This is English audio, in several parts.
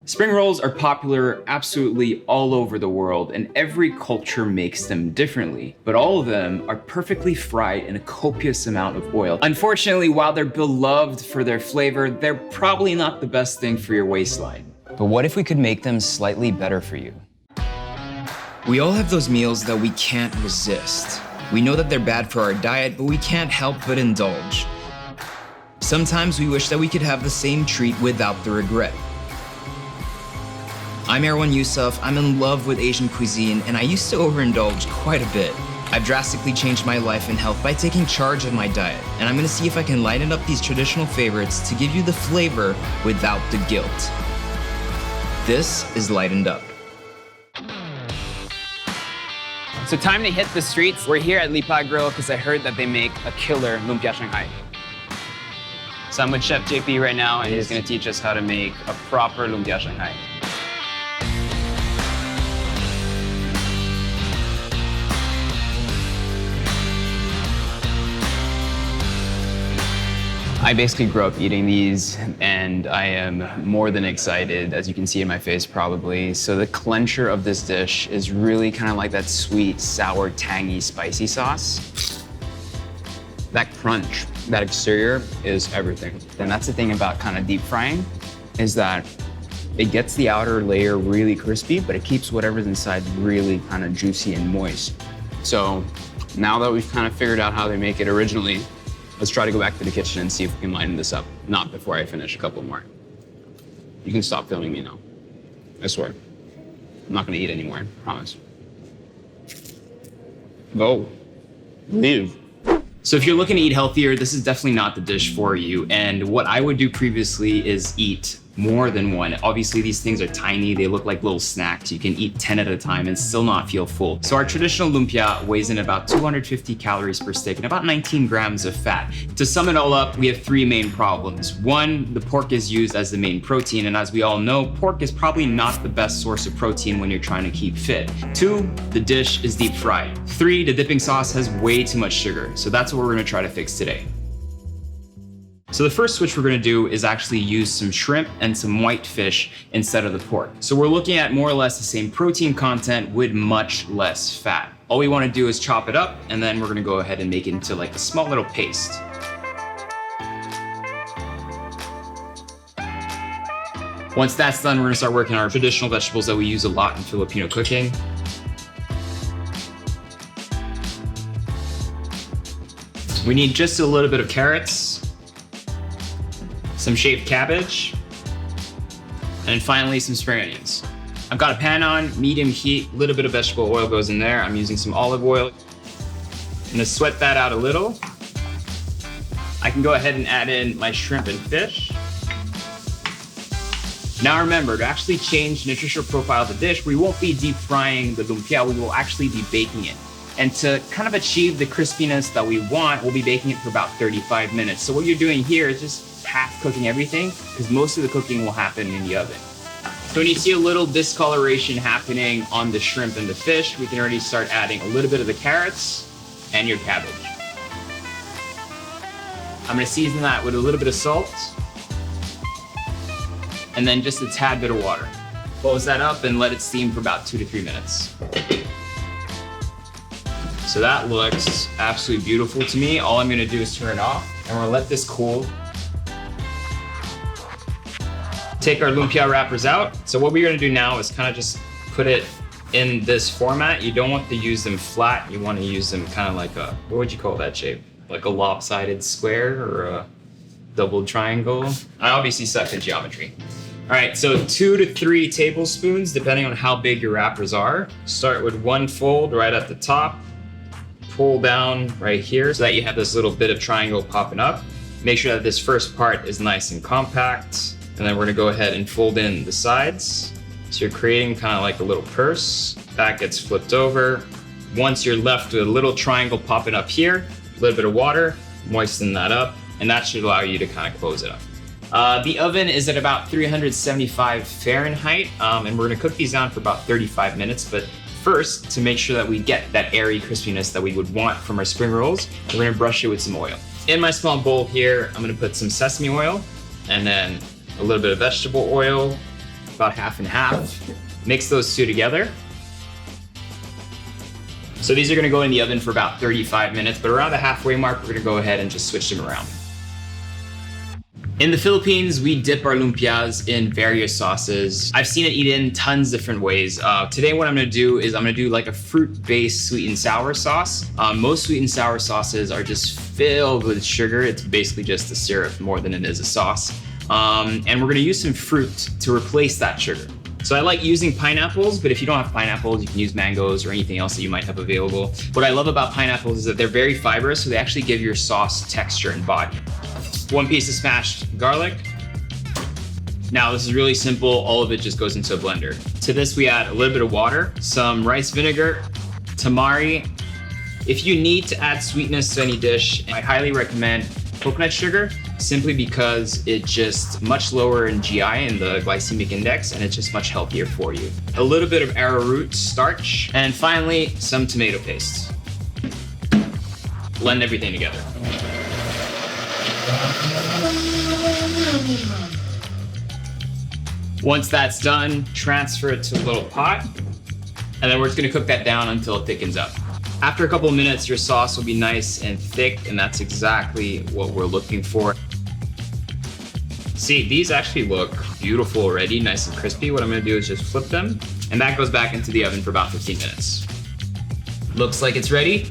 Spring rolls are popular absolutely all over the world, and every culture makes them differently, but all of them are perfectly fried in a copious amount of oil. Unfortunately, while they're beloved for their flavor, they're probably not the best thing for your waistline. But what if we could make them slightly better for you? We all have those meals that we can't resist. We know that they're bad for our diet, but we can't help but indulge. Sometimes we wish that we could have the same treat without the regret. I'm Erwan Heussaff, I'm in love with Asian cuisine, and I used to overindulge quite a bit. I've drastically changed my life and health by taking charge of my diet, and I'm gonna see if I can lighten up these traditional favorites to give you the flavor without the guilt. This is Lightened Up. So time to hit the streets. We're here at Lipa Grill because I heard that they make a killer Lumpia Shanghai. So I'm with Chef JP right now, and he's gonna teach us how to make a proper Lumpia Shanghai. I basically grew up eating these, and I am more than excited, as you can see in my face probably. So the clencher of this dish is really kind of like that sweet, sour, tangy, spicy sauce. That crunch, that exterior is everything. And that's the thing about kind of deep frying, is that it gets the outer layer really crispy, but it keeps whatever's inside really kind of juicy and moist. So now that we've kind of figured out how they make it originally, let's try to go back to the kitchen and see if we can lighten this up. Not before I finish a couple more. You can stop filming me now. I swear. I'm not gonna eat anymore, I promise. Go. Leave. So if you're looking to eat healthier, this is definitely not the dish for you. And what I would do previously is eat more than one. Obviously, these things are tiny. They look like little snacks. You can eat 10 at a time and still not feel full. So our traditional lumpia weighs in about 250 calories per stick and about 19 grams of fat. To sum it all up, we have three main problems. One, the pork is used as the main protein. And as we all know, pork is probably not the best source of protein when you're trying to keep fit. Two, the dish is deep fried. Three, the dipping sauce has way too much sugar. So that's what we're gonna try to fix today. So the first switch we're gonna do is actually use some shrimp and some white fish instead of the pork. So we're looking at more or less the same protein content with much less fat. All we wanna do is chop it up, and then we're gonna go ahead and make it into like a small little paste. Once that's done, we're gonna start working on our traditional vegetables that we use a lot in Filipino cooking. We need just a little bit of carrots, some shaved cabbage, and finally some spring onions. I've got a pan on, medium heat, a little bit of vegetable oil goes in there. I'm using some olive oil. I'm gonna sweat that out a little. I can go ahead and add in my shrimp and fish. Now remember, to actually change the nutritional profile of the dish, we won't be deep frying the lumpia, we will actually be baking it. And to kind of achieve the crispiness that we want, we'll be baking it for about 35 minutes. So what you're doing here is just half cooking everything, because most of the cooking will happen in the oven. So when you see a little discoloration happening on the shrimp and the fish, we can already start adding a little bit of the carrots and your cabbage. I'm gonna season that with a little bit of salt, and then just a tad bit of water. Close that up and let it steam for about 2 to 3 minutes. So that looks absolutely beautiful to me. All I'm gonna do is turn it off, and we're gonna let this cool. Take our lumpia wrappers out. So what we're gonna do now is kind of just put it in this format. You don't want to use them flat. You want to use them kind of like a, what would you call that shape? Like a lopsided square or a double triangle? I obviously suck at geometry. All right, so 2 to 3 tablespoons, depending on how big your wrappers are. Start with one fold right at the top. Pull down right here so that you have this little bit of triangle popping up. Make sure that this first part is nice and compact. And then we're gonna go ahead and fold in the sides. So you're creating kind of like a little purse. That gets flipped over. Once you're left with a little triangle popping up here, a little bit of water, moisten that up, and that should allow you to kind of close it up. The oven is at about 375 Fahrenheit, and we're gonna cook these down for about 35 minutes, but first, to make sure that we get that airy crispiness that we would want from our spring rolls, we're gonna brush it with some oil. In my small bowl here, I'm gonna put some sesame oil, and then a little bit of vegetable oil, about half and half. Mix those two together. So these are gonna go in the oven for about 35 minutes, but around the halfway mark, we're gonna go ahead and just switch them around. In the Philippines, we dip our lumpias in various sauces. I've seen it eaten tons of different ways. Today, what I'm gonna do is I'm gonna do like a fruit-based sweet and sour sauce. Most sweet and sour sauces are just filled with sugar. It's basically just a syrup more than it is a sauce. And we're gonna use some fruit to replace that sugar. So I like using pineapples, but if you don't have pineapples, you can use mangoes or anything else that you might have available. What I love about pineapples is that they're very fibrous, so they actually give your sauce texture and body. 1 piece of smashed garlic. Now this is really simple, all of it just goes into a blender. To this we add a little bit of water, some rice vinegar, tamari. If you need to add sweetness to any dish, I highly recommend coconut sugar, simply because it's just much lower in GI in the glycemic index, and it's just much healthier for you. A little bit of arrowroot starch, and finally, some tomato paste. Blend everything together. Once that's done, transfer it to a little pot, and then we're just gonna cook that down until it thickens up. After a couple of minutes, your sauce will be nice and thick, and that's exactly what we're looking for. See, these actually look beautiful already, nice and crispy. What I'm gonna do is just flip them, and that goes back into the oven for about 15 minutes. Looks like it's ready.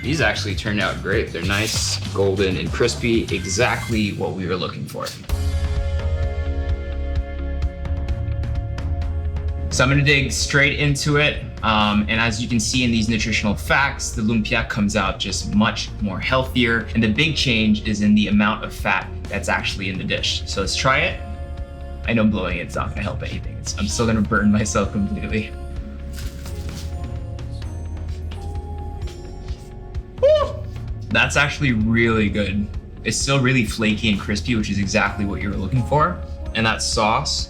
These actually turned out great. They're nice, golden, and crispy, exactly what we were looking for. So I'm gonna dig straight into it. And as you can see in these nutritional facts, the lumpia comes out just much more healthier. And the big change is in the amount of fat that's actually in the dish. So let's try it. I know blowing it's not gonna help anything. I'm still gonna burn myself completely. Woo! That's actually really good. It's still really flaky and crispy, which is exactly what you were looking for. And that sauce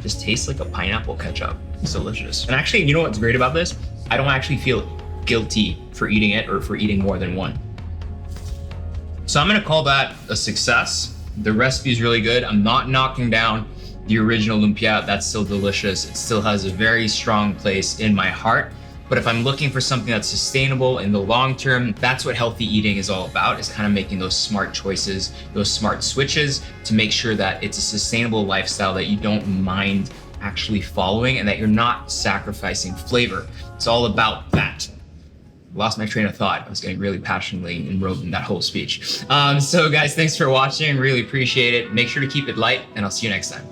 just tastes like a pineapple ketchup. It's delicious. And actually, you know what's great about this? I don't actually feel guilty for eating it or for eating more than one. So I'm gonna call that a success. The recipe is really good. I'm not knocking down the original lumpia. That's still delicious. It still has a very strong place in my heart. But if I'm looking for something that's sustainable in the long term, that's what healthy eating is all about, is kind of making those smart choices, those smart switches to make sure that it's a sustainable lifestyle that you don't mind actually following and that you're not sacrificing flavor. It's all about that. Lost my train of thought. I was getting really passionately enrolled in that whole speech. So guys, thanks for watching. Really appreciate it. Make sure to keep it light, and I'll see you next time.